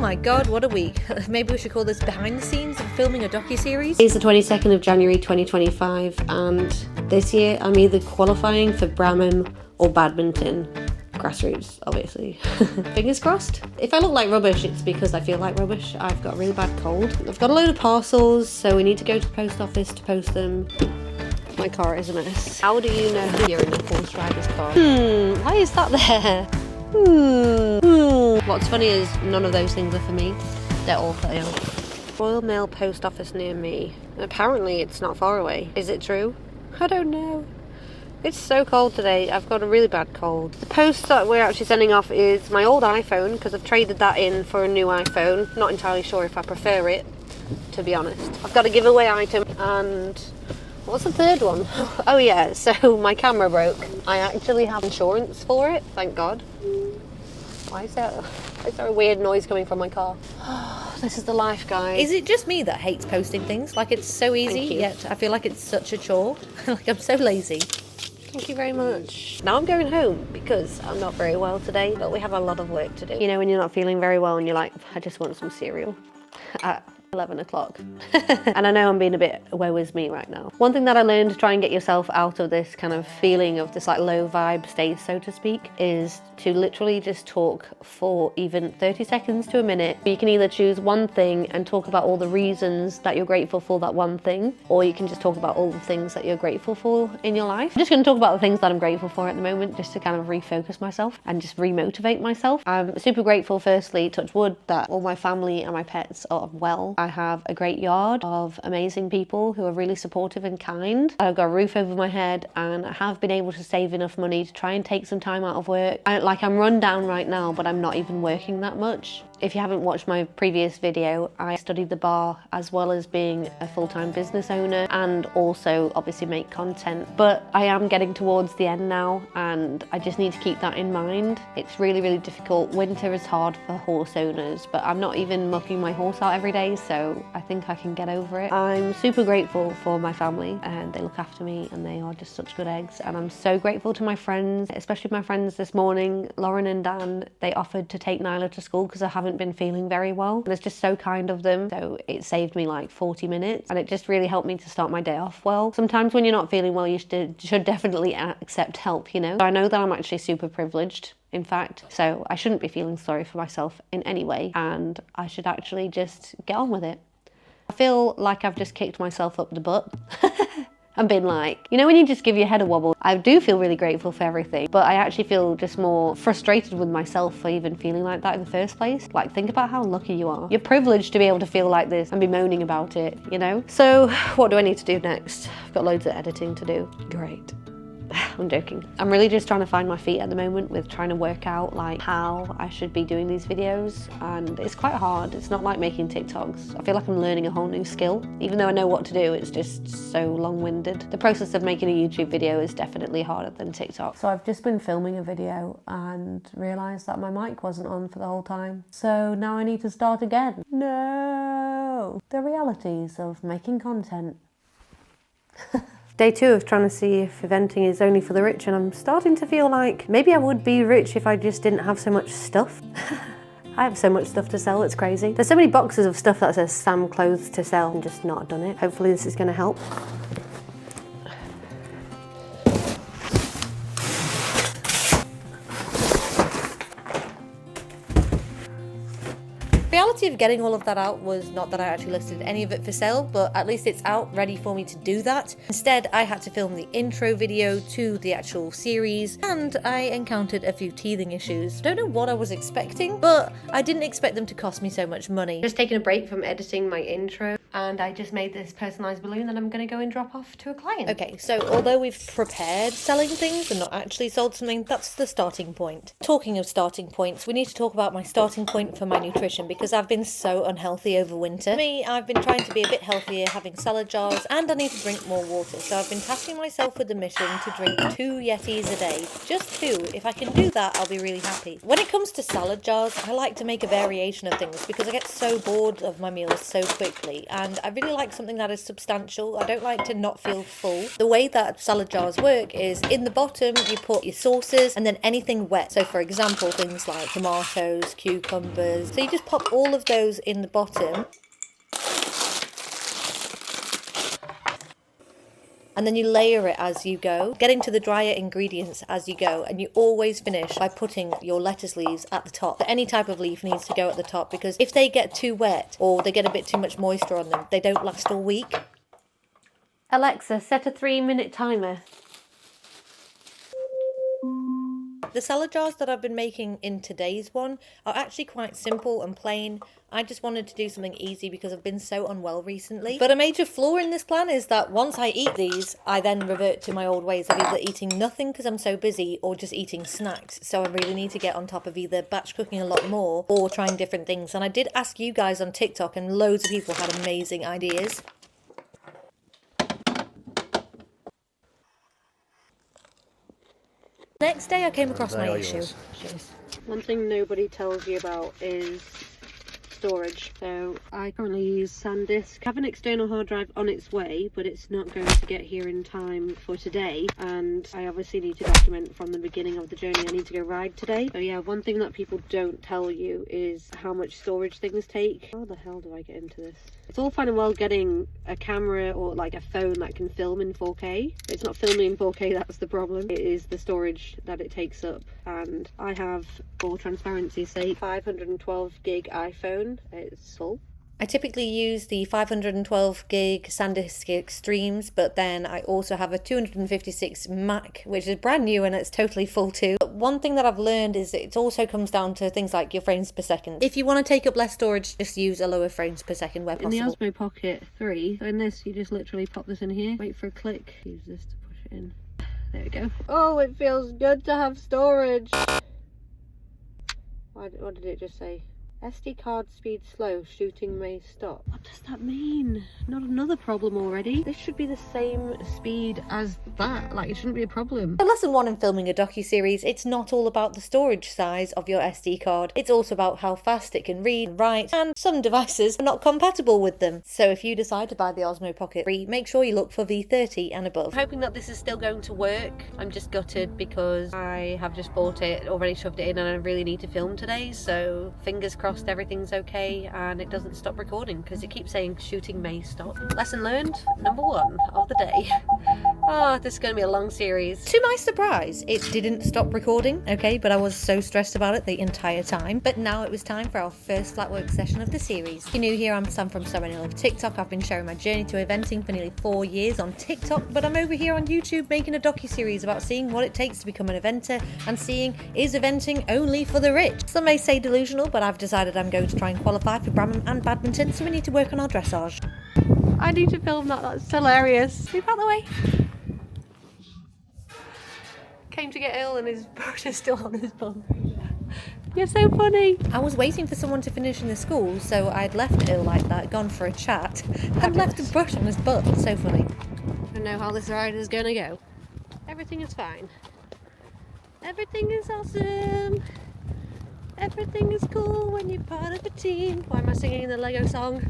my god, what a week. Maybe we should call this behind the scenes of filming a docu-series. It's the 22nd of January 2025 and this year I'm either qualifying for Brahman or Badminton. Grassroots, obviously. Fingers crossed. If I look like rubbish, it's because I feel like rubbish. I've got a really bad cold. I've got a load of parcels, so we need to go to the post office to post them. My car is a mess. How do you know you're in a horse rider's car? Why is that there? What's funny is none of those things are for me. They're all for Earl. Royal Mail post office near me. Apparently it's not far away. Is it true? I don't know. It's so cold today. I've got a really bad cold. The post that we're actually sending off is my old iPhone because I've traded that in for a new iPhone. Not entirely sure if I prefer it, to be honest. I've got a giveaway item and what's the third one? Oh yeah, so my camera broke. I actually have insurance for it, thank God. Why is there a weird noise coming from my car? This is the life, guys. Is it just me that hates posting things? Like, it's so easy, yet I feel like it's such a chore. Like, I'm so lazy. Thank you very much. Now I'm going home because I'm not very well today, but we have a lot of work to do. You know when you're not feeling very well and you're like, I just want some cereal at 11 o'clock. And I know I'm being a bit woe is me right now. One thing that I learned to try and get yourself out of this kind of feeling of this like low vibe state, so to speak, is to literally just talk for even 30 seconds to a minute. You can either choose one thing and talk about all the reasons that you're grateful for that one thing, or you can just talk about all the things that you're grateful for in your life. I'm just going to talk about the things that I'm grateful for at the moment, just to kind of refocus myself and just remotivate myself. I'm super grateful, firstly, touch wood, that all my family and my pets are well. I have a great yard of amazing people who are really supportive and kind. I've got a roof over my head and I have been able to save enough money to try and take some time out of work. I'm run down right now, but I'm not even working that much. If you haven't watched my previous video, I studied the bar as well as being a full-time business owner and also obviously make content. But I am getting towards the end now and I just need to keep that in mind. It's really, really difficult. Winter is hard for horse owners, but I'm not even mucking my horse out every day, so I think I can get over it. I'm super grateful for my family and they look after me and they are just such good eggs. And I'm so grateful to my friends, especially my friends this morning, Lauren and Dan. They offered to take Nyla to school because I haven't been feeling very well. And it's just so kind of them. So it saved me like 40 minutes and it just really helped me to start my day off well. Sometimes when you're not feeling well, you should definitely accept help, you know? So I know that I'm actually super privileged, in fact, so I shouldn't be feeling sorry for myself in any way and I should actually just get on with it. I feel like I've just kicked myself up the butt. And been like, you know when you just give your head a wobble? I do feel really grateful for everything, but I actually feel just more frustrated with myself for even feeling like that in the first place. Like, think about how lucky you are. You're privileged to be able to feel like this and be moaning about it, you know? So what do I need to do next? I've got loads of editing to do. Great. I'm joking. I'm really just trying to find my feet at the moment with trying to work out like how I should be doing these videos, and it's quite hard. It's not like making TikToks. I feel like I'm learning a whole new skill. Even though I know what to do, it's just so long-winded. The process of making a YouTube video is definitely harder than TikTok. So I've just been filming a video and realised that my mic wasn't on for the whole time. So now I need to start again. No! The realities of making content. Day 2 of trying to see if eventing is only for the rich, and I'm starting to feel like maybe I would be rich if I just didn't have so much stuff. I have so much stuff to sell, it's crazy. There's so many boxes of stuff that says Sam clothes to sell and just not done it. Hopefully this is going to help. The reality of getting all of that out was not that I actually listed any of it for sale, but at least it's out ready for me to do that. Instead, I had to film the intro video to the actual series, and I encountered a few teething issues. Don't know what I was expecting, but I didn't expect them to cost me so much money. Just taking a break from editing my intro, and I just made this personalised balloon that I'm going to go and drop off to a client. Okay, so although we've prepared selling things and not actually sold something, that's the starting point. Talking of starting points, we need to talk about my starting point for my nutrition, because I've been so unhealthy over winter. For me, I've been trying to be a bit healthier, having salad jars, and I need to drink more water. So I've been tasking myself with the mission to drink 2 Yetis a day. Just 2. If I can do that, I'll be really happy. When it comes to salad jars, I like to make a variation of things because I get so bored of my meals so quickly. and I really like something that is substantial. I don't like to not feel full. The way that salad jars work is in the bottom you put your sauces and then anything wet. So for example, things like tomatoes, cucumbers. So you just pop all of those in the bottom. And then you layer it as you go, getting to the drier ingredients as you go, and you always finish by putting your lettuce leaves at the top. Any type of leaf needs to go at the top, because if they get too wet or they get a bit too much moisture on them, they don't last all week. Alexa, set a 3-minute timer. The salad jars that I've been making in today's one are actually quite simple and plain. I just wanted to do something easy because I've been so unwell recently. But a major flaw in this plan is that once I eat these, I then revert to my old ways of either eating nothing because I'm so busy or just eating snacks. So I really need to get on top of either batch cooking a lot more or trying different things. And I did ask you guys on TikTok and loads of people had amazing ideas. Next day I came across my issue. Cheers. One thing nobody tells you about is storage. So I currently use SanDisk. I have an external hard drive on its way, but it's not going to get here in time for today, and I obviously need to document from the beginning of the journey. I need to go ride today. So yeah, one thing that people don't tell you is how much storage things take. How the hell do I get into this? It's all fine and well getting a camera or like a phone that can film in 4K. It's not filming in 4K, that's the problem. It is the storage that it takes up. And I have, for transparency's sake, 512 gig iPhone. It's full. I typically use the 512 gig SanDisk Extremes, but then I also have a 256 Mac, which is brand new and it's totally full too. But one thing that I've learned is it also comes down to things like your frames per second. If you want to take up less storage, just use a lower frames per second where possible. In the Osmo Pocket 3, so in this, you just literally pop this in here, wait for a click, use this to push it in. There we go. Oh, it feels good to have storage. What did it just say? SD card speed slow, shooting may stop. What does that mean? Not another problem already. This should be the same speed as that. Like, it shouldn't be a problem. So lesson 1 in filming a docu-series, it's not all about the storage size of your SD card. It's also about how fast it can read and write, and some devices are not compatible with them. So if you decide to buy the Osmo Pocket 3, make sure you look for V30 and above. I'm hoping that this is still going to work. I'm just gutted because I have just bought it, already shoved it in, and I really need to film today. So fingers crossed everything's okay and it doesn't stop recording, because it keeps saying shooting may stop. Lesson learned, number 1 of the day. Oh, this is going to be a long series. To my surprise, it didn't stop recording, okay, but I was so stressed about it the entire time. But now it was time for our first flatwork session of the series. If you're new here, I'm Sam from So Many Love TikTok. I've been sharing my journey to eventing for nearly 4 years on TikTok, but I'm over here on YouTube making a docu-series about seeing what it takes to become an eventer and seeing, is eventing only for the rich? Some may say delusional, but I've decided I'm going to try and qualify for Bram and Badminton, so we need to work on our dressage. I need to film that, that's hilarious. Move out the way. Came to get Earl and his brush is still on his bum. You're so funny. I was waiting for someone to finish in the school, so I'd left Earl like that, gone for a chat, and left a brush on his butt. So funny. I don't know how this ride is gonna go. Everything is fine. Everything is awesome. Everything is cool when you're part of a team. Why am I singing the Lego song?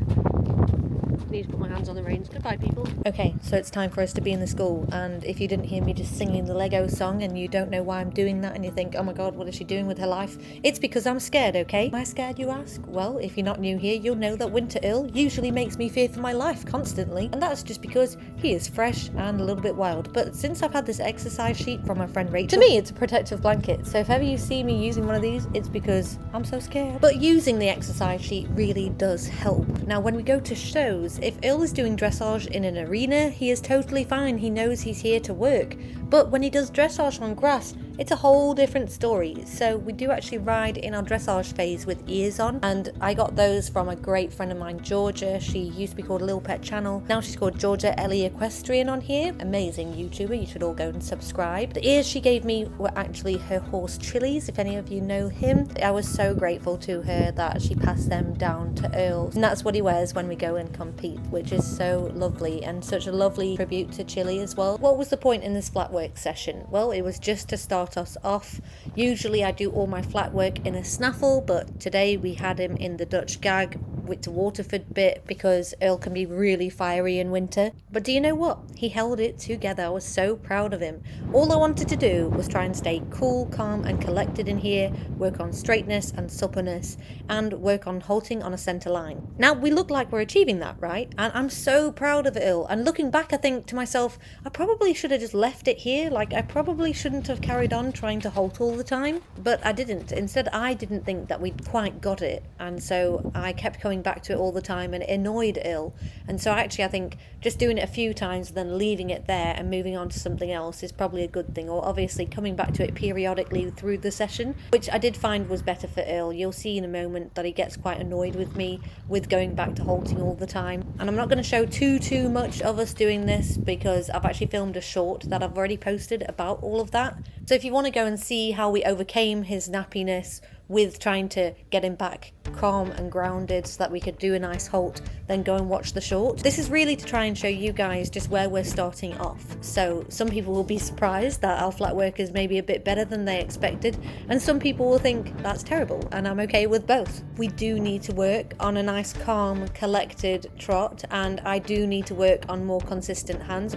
I need to put my hands on the reins. Goodbye, people. Okay, so it's time for us to be in the school, and if you didn't hear me just singing the Lego song and you don't know why I'm doing that and you think, oh my god, what is she doing with her life? It's because I'm scared, okay? Am I scared, you ask? Well, if you're not new here, you'll know that Winter Earl usually makes me fear for my life constantly, and that's just because he is fresh and a little bit wild. But since I've had this exercise sheet from my friend Rachel, to me it's a protective blanket, so if ever you see me using one of these, it's because I'm so scared. But using the exercise sheet really does help. Now, when we go to shows, if Earl is doing dressage in an arena, he is totally fine. He knows he's here to work. But when he does dressage on grass, it's a whole different story. So we do actually ride in our dressage phase with ears on, and I got those from a great friend of mine, Georgia. She used to be called Lil Pet Channel. Now she's called Georgia Ellie Equestrian on here. Amazing YouTuber. You should all go and subscribe. The ears she gave me were actually her horse Chili's, if any of you know him. I was so grateful to her that she passed them down to Earl, and that's what he wears when we go and compete, which is so lovely and such a lovely tribute to Chili as well. What was the point in this flatwork session? Well, it was just to start us off. Usually I do all my flat work in a snaffle, but today we had him in the Dutch gag. with the Waterford bit because Earl can be really fiery in winter. But do you know what? He held it together. I was so proud of him. All I wanted to do was try and stay cool, calm and collected in here, work on straightness and suppleness, and work on halting on a centre line. Now, we look like we're achieving that, right? And I'm so proud of Earl. And looking back, I think to myself, I probably should have just left it here. Like, I probably shouldn't have carried on trying to halt all the time. But I didn't. Instead, I didn't think that we'd quite got it. And so I kept coming back to it all the time, and it annoyed Earl. And so actually, I think just doing it a few times and then leaving it there and moving on to something else is probably a good thing. Or obviously coming back to it periodically through the session, which I did find was better for Earl. You'll see in a moment that he gets quite annoyed with me with going back to halting all the time. And I'm not going to show too much of us doing this because I've actually filmed a short that I've already posted about all of that. So if you want to go and see how we overcame his nappiness with trying to get him back calm and grounded so that we could do a nice halt, then go and watch the short. This is really to try and show you guys just where we're starting off. So some people will be surprised that our flat work is maybe a bit better than they expected, and some people will think that's terrible, and I'm okay with both. We do need to work on a nice calm collected trot, and I do need to work on more consistent hands.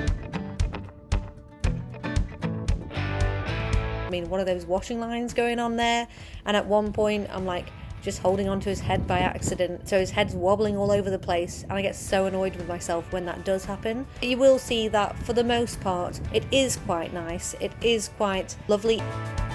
I mean, one of those washing lines going on there, and at one point I'm like just holding onto his head by accident, so his head's wobbling all over the place, and I get so annoyed with myself when that does happen. You will see that for the most part it is quite nice, it is quite lovely.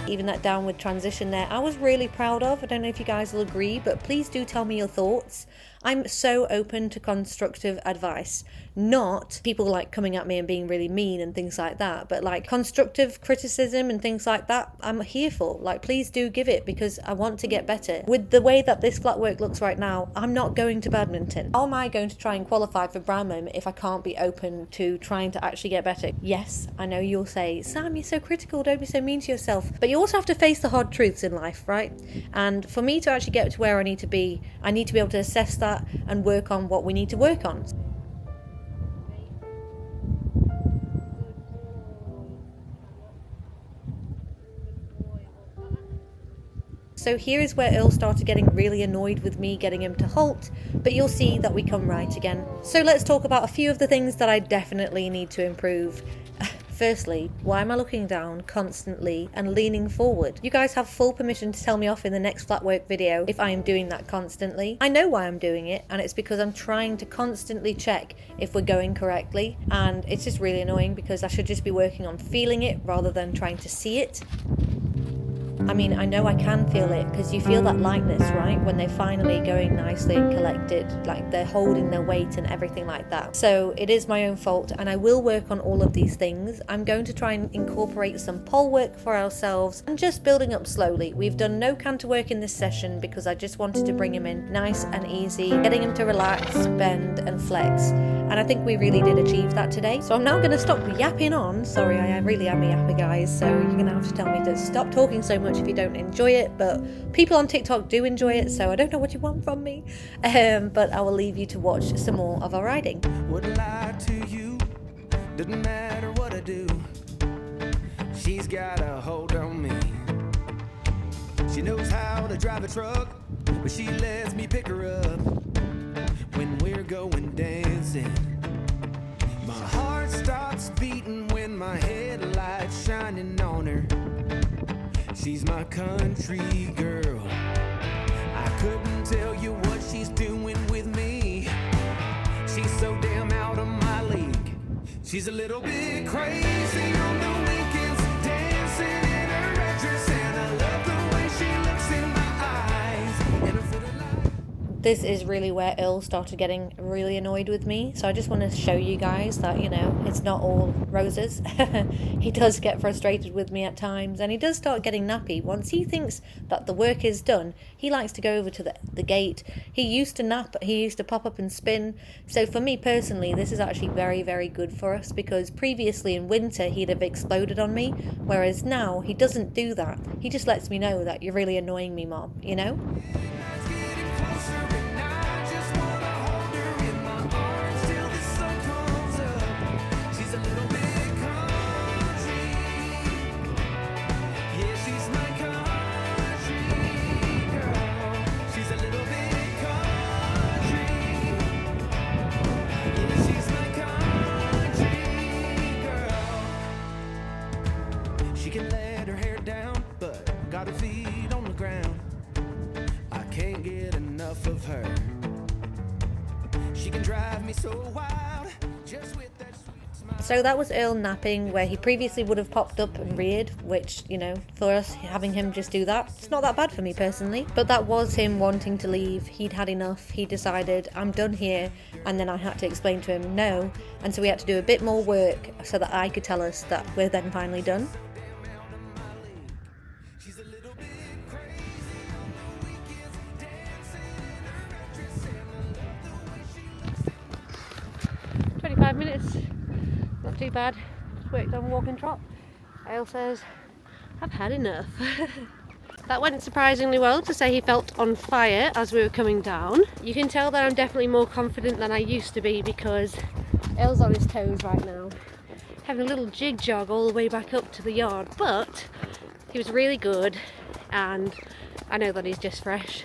Even that downward transition there, I was really proud of. I don't know if you guys will agree, but please do tell me your thoughts. I'm so open to constructive advice, not people like coming at me and being really mean and things like that, but like constructive criticism and things like that, I'm here for. Like, please do give it because I want to get better. With the way that this flat work looks right now, I'm not going to badminton. How am I going to try and qualify for Brown Moment if I can't be open to trying to actually get better? Yes, I know you'll say, Sam, you're so critical, don't be so mean to yourself. But you also have to face the hard truths in life, right? And for me to actually get to where I need to be able to assess that and work on what we need to work on. So here is where Earl started getting really annoyed with me getting him to halt, but you'll see that we come right again. So let's talk about a few of the things that I definitely need to improve. Firstly, why am I looking down constantly and leaning forward? You guys have full permission to tell me off in the next flat work video if I am doing that constantly. I know why I'm doing it, and it's because I'm trying to constantly check if we're going correctly, and it's just really annoying because I should just be working on feeling it rather than trying to see it. I mean, I know I can feel it because you feel that lightness, right? When they're finally going nicely and collected, like they're holding their weight and everything like that. So it is my own fault, and I will work on all of these things. I'm going to try and incorporate some pole work for ourselves and just building up slowly. We've done no canter work in this session because I just wanted to bring him in nice and easy, getting him to relax, bend and flex. And I think we really did achieve that today. So I'm now going to stop yapping on. Sorry, I really am a yapper, guys. So you're going to have to tell me to stop talking so much if you don't enjoy it. But people on TikTok do enjoy it, so I don't know what you want from me. But I will leave you to watch some more of our riding. Wouldn't lie to you, doesn't matter what I do. She's got a hold on me. She knows how to drive a truck, but she lets me pick her up when we're going dancing. My heart stops beating when my headlights shining on her. She's my country girl. I couldn't tell you what she's doing with me. She's so damn out of my league. She's a little bit crazy on the weekends, dancing in her red dress, and I love the way she looks in my eyes. And a foot of light. This is really where Earl started getting really annoyed with me. So I just want to show you guys that, you know, it's not all roses. He does get frustrated with me at times, and he does start getting nappy. Once he thinks that the work is done, he likes to go over to the gate. He used to nap, he used to pop up and spin. So for me personally, this is actually very, very good for us, because previously in winter he'd have exploded on me, whereas now he doesn't do that. He just lets me know that you're really annoying me, Mom, you know? It's getting closer, and I just wanna hold her in my arms till the sun comes up. She's a little bit country. Yeah, she's my country girl. She's a little bit country. She can drive me so wild just with that sweet smile. So that was Earl napping, where he previously would have popped up and reared, which, you know, for us, having him just do that, it's not that bad for me personally. But that was him wanting to leave. He'd had enough. He decided, I'm done here. And then I had to explain to him no. And so we had to do a bit more work so that I could tell us that we're then finally done. 25 minutes, not too bad. Just worked on walk and trot. Earl says, I've had enough. That went surprisingly well, to say he felt on fire as we were coming down. You can tell that I'm definitely more confident than I used to be, because Earl's on his toes right now, having a little jig jog all the way back up to the yard. But he was really good, and I know that he's just fresh,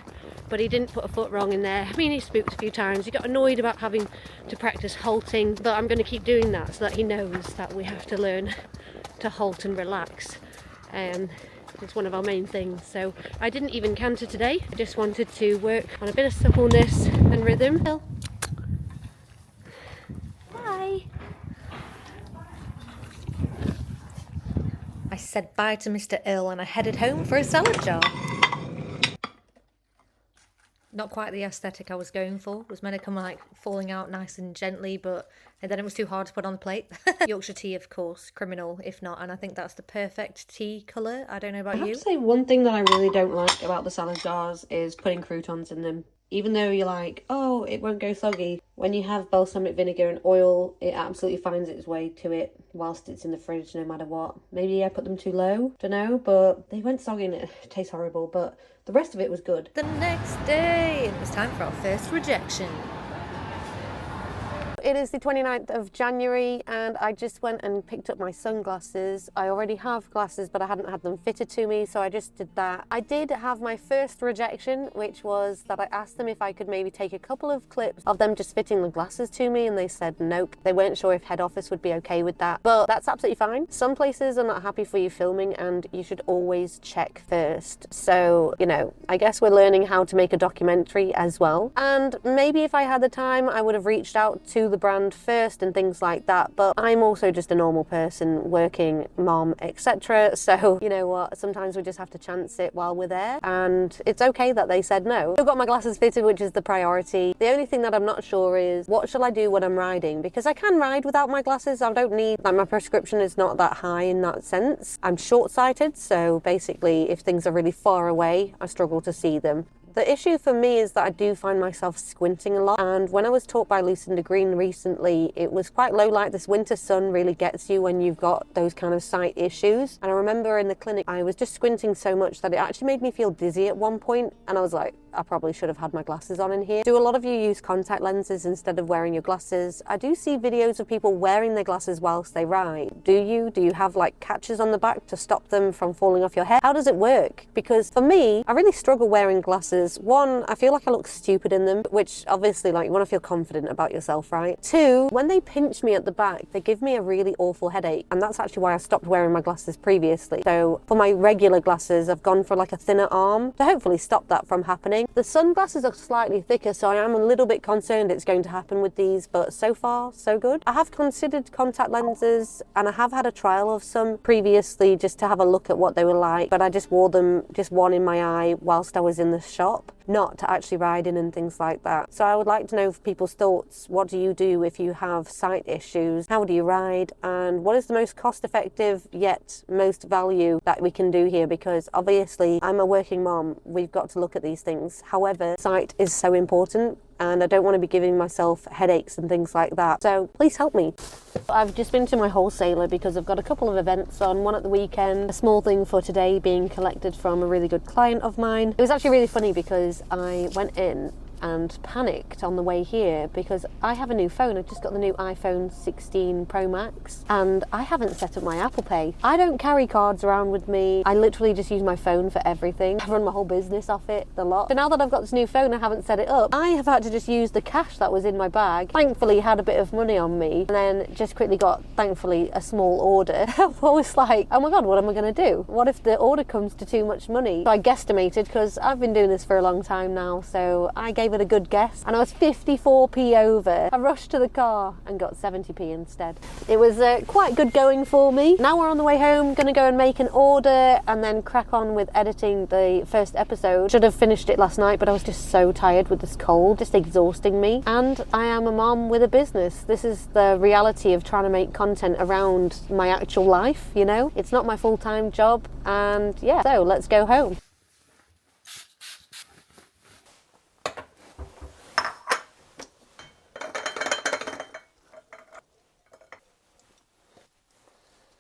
but he didn't put a foot wrong in there. I mean, he spooked a few times. He got annoyed about having to practice halting, but I'm going to keep doing that so that he knows that we have to learn to halt and relax. It's one of our main things. So I didn't even canter today. I just wanted to work on a bit of suppleness and rhythm. Bye. I said bye to Mr. Earl and I headed home for a salad jar. Not quite the aesthetic I was going for. It was meant to come like falling out nice and gently, but and then it was too hard to put on the plate. Yorkshire tea, of course, criminal if not, and I think that's the perfect tea colour. I don't know about I have you. to say, one thing that I really don't like about the salad jars is putting croutons in them. Even though you're like, oh, it won't go soggy, when you have balsamic vinegar and oil, it absolutely finds its way to it whilst it's in the fridge, no matter what. Maybe I put them too low, don't know, but they went soggy and it tastes horrible, but the rest of it was good. The next day, it was time for our first rejection. It is the 29th of January and I just went and picked up my sunglasses. I already have glasses, but I hadn't had them fitted to me, so I just did that. I did have my first rejection, which was that I asked them if I could maybe take a couple of clips of them just fitting the glasses to me, and they said nope. They weren't sure if head office would be okay with that, but that's absolutely fine. Some places are not happy for you filming, and you should always check first. So, you know, I guess we're learning how to make a documentary as well. And maybe if I had the time, I would have reached out to the brand first and things like that, but I'm also just a normal person, working mom, etc. So you know what, sometimes we just have to chance it while we're there, and it's okay that they said no. I've got my glasses fitted, which is the priority. The only thing that I'm not sure is what shall I do when I'm riding, because I can ride without my glasses. I don't need, like, my prescription is not that high in that sense. I'm short-sighted, so basically if things are really far away, I struggle to see them. The issue for me is that I do find myself squinting a lot, and when I was taught by Lucinda Green recently, it was quite low light. This winter sun really gets you when you've got those kind of sight issues, and I remember in the clinic I was just squinting so much that it actually made me feel dizzy at one point, and I was like, I probably should have had my glasses on in here. Do a lot of you use contact lenses instead of wearing your glasses? I do see videos of people wearing their glasses whilst they ride. Do you have like catches on the back to stop them from falling off your head? How does it work? Because for me, I really struggle wearing glasses. One, I feel like I look stupid in them, which obviously, like, you want to feel confident about yourself, right? Two, when they pinch me at the back, they give me a really awful headache, and that's actually why I stopped wearing my glasses previously. So for my regular glasses, I've gone for like a thinner arm to hopefully stop that from happening. The sunglasses are slightly thicker, so I am a little bit concerned it's going to happen with these, but so far, so good. I have considered contact lenses, and I have had a trial of some previously just to have a look at what they were like, but I just wore them, just one in my eye whilst I was in the shop, not to actually ride in and things like that. So I would like to know people's thoughts. What do you do if you have sight issues? How do you ride? And what is the most cost effective yet most value that we can do here? Because obviously I'm a working mom. We've got to look at these things. However, sight is so important, and I don't want to be giving myself headaches and things like that. So please help me. I've just been to my wholesaler because I've got a couple of events on, one at the weekend, a small thing for today being collected from a really good client of mine. It was actually really funny because I went in and panicked on the way here because I have a new phone. I've just got the new iPhone 16 Pro Max and I haven't set up my Apple Pay. I don't carry cards around with me. I literally just use my phone for everything. I run my whole business off it, a lot. So now that I've got this new phone, I haven't set it up. I have had to just use the cash that was in my bag. Thankfully had a bit of money on me, and then just quickly got, thankfully, a small order. I was like, oh my god, what am I going to do? What if the order comes to too much money? So I guesstimated, because I've been doing this for a long time now, so I gave gave it a good guess, and I was 54p over. I rushed to the car and got 70p instead. It was quite good going for me. Now we're on the way home, gonna go and make an order and then crack on with editing the first episode. Should have finished it last night, but I was just so tired with this cold, just exhausting me. And I am a mom with a business. This is the reality of trying to make content around my actual life, you know? It's not my full-time job, and yeah, so let's go home.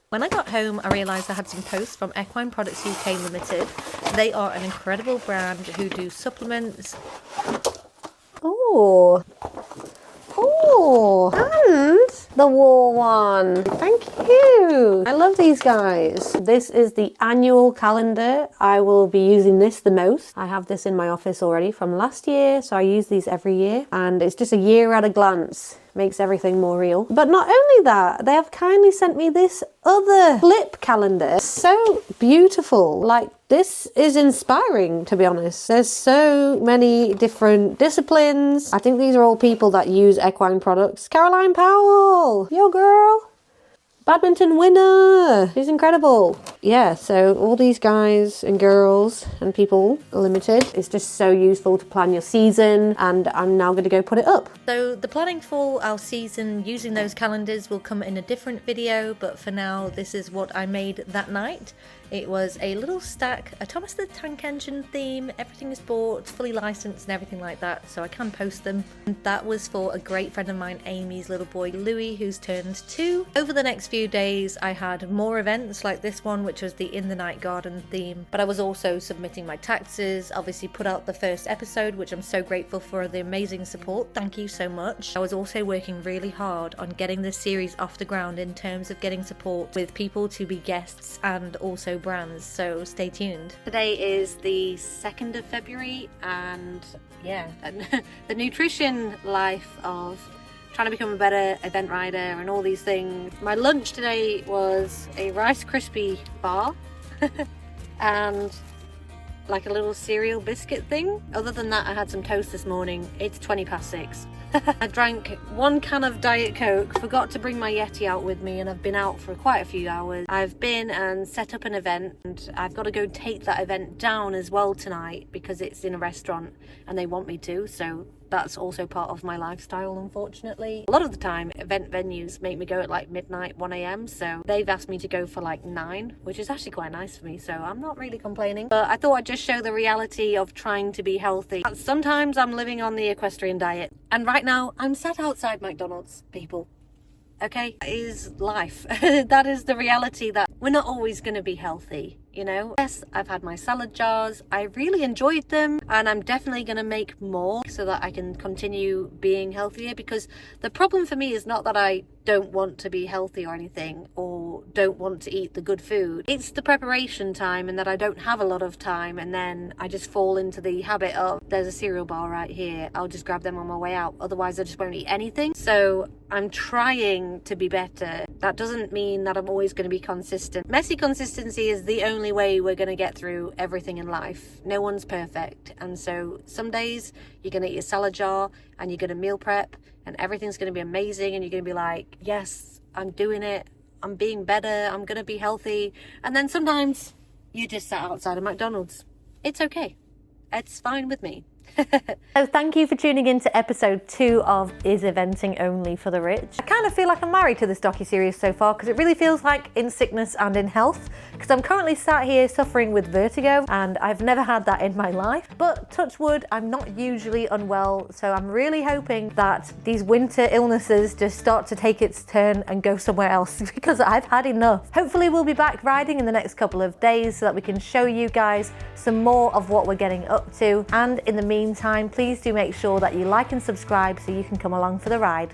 When I got home, I realised I had some posts from Equine Products UK Limited. They are an incredible brand who do supplements. Oh, and the war one. Thank you. I love these guys. This is the annual calendar. I will be using this the most. I have this in my office already from last year, so I use these every year, and it's just a year at a glance. Makes everything more real. But not only that, they have kindly sent me this other flip calendar. So beautiful. Like, this is inspiring, to be honest. There's so many different disciplines. I think these are all people that use equine products. Caroline Powell, yo girl. Badminton winner! She's incredible. Yeah, so all these guys and girls and people limited. It's just so useful to plan your season, and I'm now going to go put it up. So the planning for our season using those calendars will come in a different video, but for now this is what I made that night. It was a little stack, a Thomas the Tank Engine theme, everything is bought, fully licensed and everything like that, so I can post them. And that was for a great friend of mine, Amy's little boy Louis, who's turned 2. Over the next few days I had more events like this one, which was the In the Night Garden theme, but I was also submitting my taxes, obviously put out the first episode, which I'm so grateful for the amazing support, thank you so much. I was also working really hard on getting this series off the ground in terms of getting support with people to be guests and also brands, so stay tuned. Today is the 2nd of February, and yeah, the nutrition life of trying to become a better event rider and all these things. My lunch today was a Rice Krispie bar and like a little cereal biscuit thing. Other than that, I had some toast this morning. It's 6:20. I drank 1 can of Diet Coke, forgot to bring my Yeti out with me, and I've been out for quite a few hours. I've been and set up an event, and I've got to go take that event down as well tonight because it's in a restaurant and they want me to, so that's also part of my lifestyle, unfortunately. A lot of the time event venues make me go at like midnight, 1 a.m, so they've asked me to go for like 9, which is actually quite nice for me, so I'm not really complaining. But I thought I'd just show the reality of trying to be healthy. Sometimes I'm living on the equestrian diet, and right now I'm sat outside McDonald's, people. Okay, that is life. That is the reality, that we're not always going to be healthy, you know. Yes, I've had my salad jars, I really enjoyed them, and I'm definitely going to make more so that I can continue being healthier, because the problem for me is not that I don't want to be healthy or anything, or don't want to eat the good food. It's the preparation time, and that I don't have a lot of time, and then I just fall into the habit of, there's a cereal bar right here, I'll just grab them on my way out, otherwise I just won't eat anything. So I'm trying to be better. That doesn't mean that I'm always going to be consistent. Messy consistency is the only way we're going to get through everything in life. No one's perfect, and so some days you're going to eat a salad jar and you're going to meal prep and everything's going to be amazing, and you're going to be like, yes, I'm doing it, I'm being better, I'm going to be healthy. And then sometimes you just sat outside of McDonald's. It's okay, it's fine with me. So thank you for tuning in to episode 2 of Is Eventing Only for the Rich? I kind of feel like I'm married to this docu-series so far, because it really feels like in sickness and in health, because I'm currently sat here suffering with vertigo, and I've never had that in my life. But touch wood, I'm not usually unwell, so I'm really hoping that these winter illnesses just start to take its turn and go somewhere else, because I've had enough. Hopefully we'll be back riding in the next couple of days so that we can show you guys some more of what we're getting up to, and in the meantime, please do make sure that you like and subscribe so you can come along for the ride.